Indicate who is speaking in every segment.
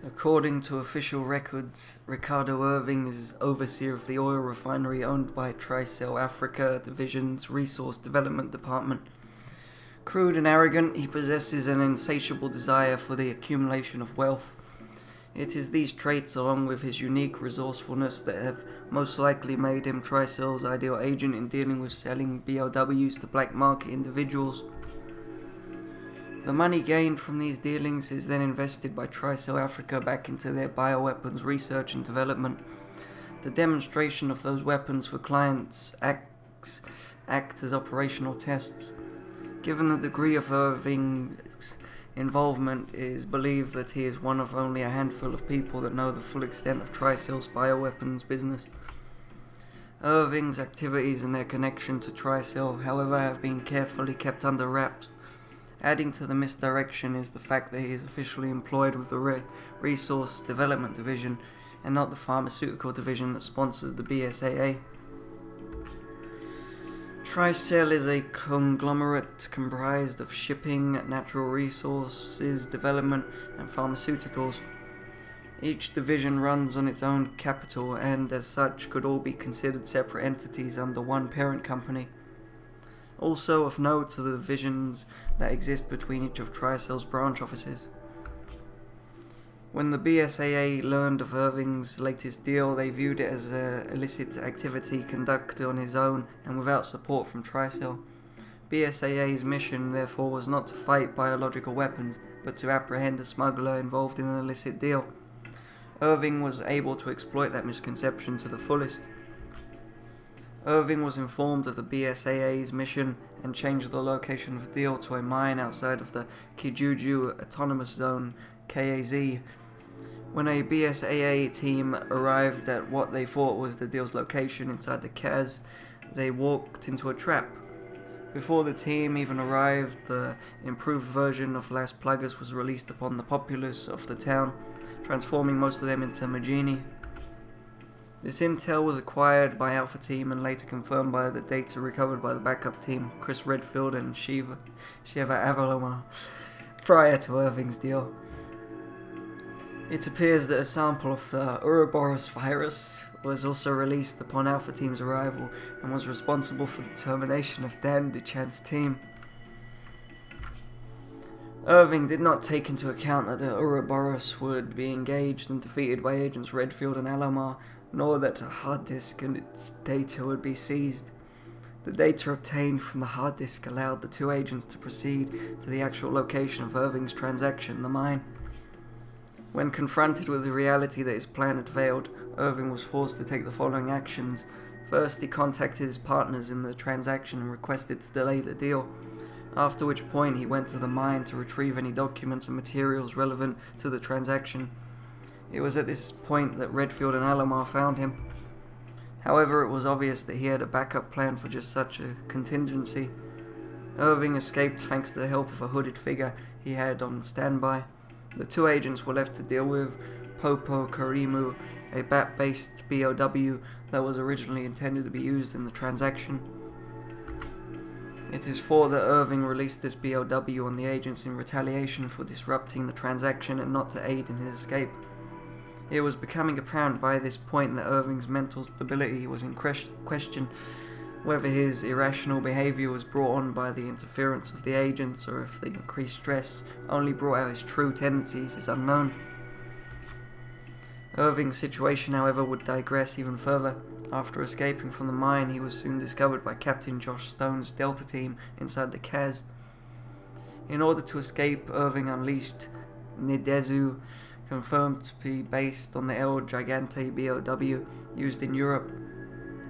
Speaker 1: According to official records, Ricardo Irving is overseer of the oil refinery owned by Tricell Africa Division's Resource Development Department. Crude and arrogant, he possesses an insatiable desire for the accumulation of wealth. It is these traits, along with his unique resourcefulness, that have most likely made him Tricell's ideal agent in dealing with selling BOWs to black market individuals. The money gained from these dealings is then invested by Tricell Africa back into their bioweapons research and development. The demonstration of those weapons for clients act as operational tests. Given the degree of Irving's involvement, it is believed that he is one of only a handful of people that know the full extent of Tricell's bioweapons business. Irving's activities and their connection to Tricell, however, have been carefully kept under wraps. Adding to the misdirection is the fact that he is officially employed with the Resource Development Division and not the Pharmaceutical Division that sponsors the BSAA. Tricell is a conglomerate comprised of shipping, natural resources, development, and pharmaceuticals. Each division runs on its own capital and, as such, could all be considered separate entities under one parent company. Also of note are the divisions that exist between each of Tricell's branch offices. When the BSAA learned of Irving's latest deal, they viewed it as an illicit activity conducted on his own and without support from Tricell. BSAA's mission, therefore, was not to fight biological weapons, but to apprehend a smuggler involved in an illicit deal. Irving was able to exploit that misconception to the fullest. Irving was informed of the BSAA's mission and changed the location of the deal to a mine outside of the Kijuju Autonomous Zone, KAZ. When a BSAA team arrived at what they thought was the deal's location inside the KAZ, they walked into a trap. Before the team even arrived, the improved version of Las Plagas was released upon the populace of the town, transforming most of them into Magini. This intel was acquired by Alpha Team and later confirmed by the data recovered by the backup team, Chris Redfield and Shiva Avaloma, prior to Irving's deal. It appears that a sample of the Ouroboros virus was also released upon Alpha Team's arrival and was responsible for the termination of Dan Duchan's team. Irving did not take into account that the Ouroboros would be engaged and defeated by agents Redfield and Alomar, nor that a hard disk and its data would be seized. The data obtained from the hard disk allowed the two agents to proceed to the actual location of Irving's transaction, the mine. When confronted with the reality that his plan had failed, Irving was forced to take the following actions. First, he contacted his partners in the transaction and requested to delay the deal, after which point he went to the mine to retrieve any documents and materials relevant to the transaction. It was at this point that Redfield and Alomar found him. However, it was obvious that he had a backup plan for just such a contingency. Irving escaped thanks to the help of a hooded figure he had on standby. The two agents were left to deal with Popo Karimu, a BAT-based BOW that was originally intended to be used in the transaction. It is thought that Irving released this BOW on the agents in retaliation for disrupting the transaction and not to aid in his escape. It was becoming apparent by this point that Irving's mental stability was in question. Whether his irrational behavior was brought on by the interference of the agents or if the increased stress only brought out his true tendencies is unknown. Irving's situation, however, would digress even further. After escaping from the mine, he was soon discovered by Captain Josh Stone's Delta team inside the KAZ. In order to escape, Irving unleashed Nidezu, confirmed to be based on the El Gigante BOW used in Europe.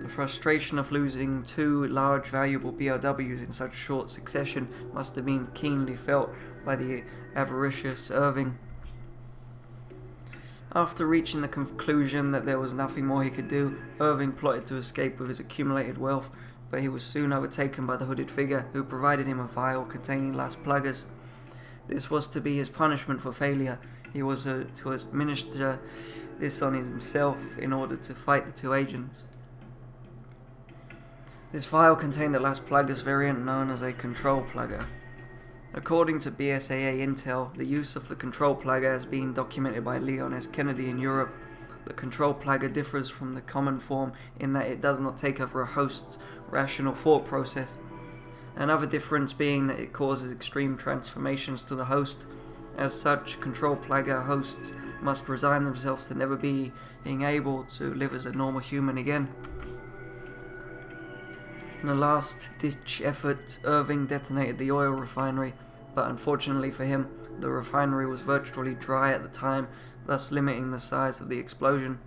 Speaker 1: The frustration of losing two large valuable BOWs in such short succession must have been keenly felt by the avaricious Irving. After reaching the conclusion that there was nothing more he could do, Irving plotted to escape with his accumulated wealth, but he was soon overtaken by the hooded figure, who provided him a vial containing Las Plagas. This was to be his punishment for failure. He was to administer this on himself in order to fight the two agents. This vial contained a Las Plagas variant known as a control plugger. According to BSAA intel, the use of the control plugger has been documented by Leon S. Kennedy in Europe. The control plugger differs from the common form in that it does not take over a host's rational thought process. Another difference being that it causes extreme transformations to the host. As such, control plugger hosts must resign themselves to never being able to live as a normal human again. In a last-ditch effort, Irving detonated the oil refinery, but unfortunately for him, the refinery was virtually dry at the time, thus limiting the size of the explosion.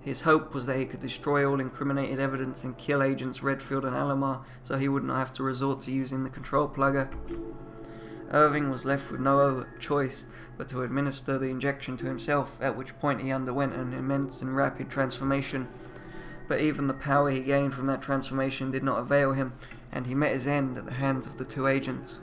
Speaker 1: His hope was that he could destroy all incriminated evidence and kill agents Redfield and Alomar, so he would not have to resort to using the control plugger. Irving was left with no choice but to administer the injection to himself, at which point he underwent an immense and rapid transformation. But even the power he gained from that transformation did not avail him, and he met his end at the hands of the two agents.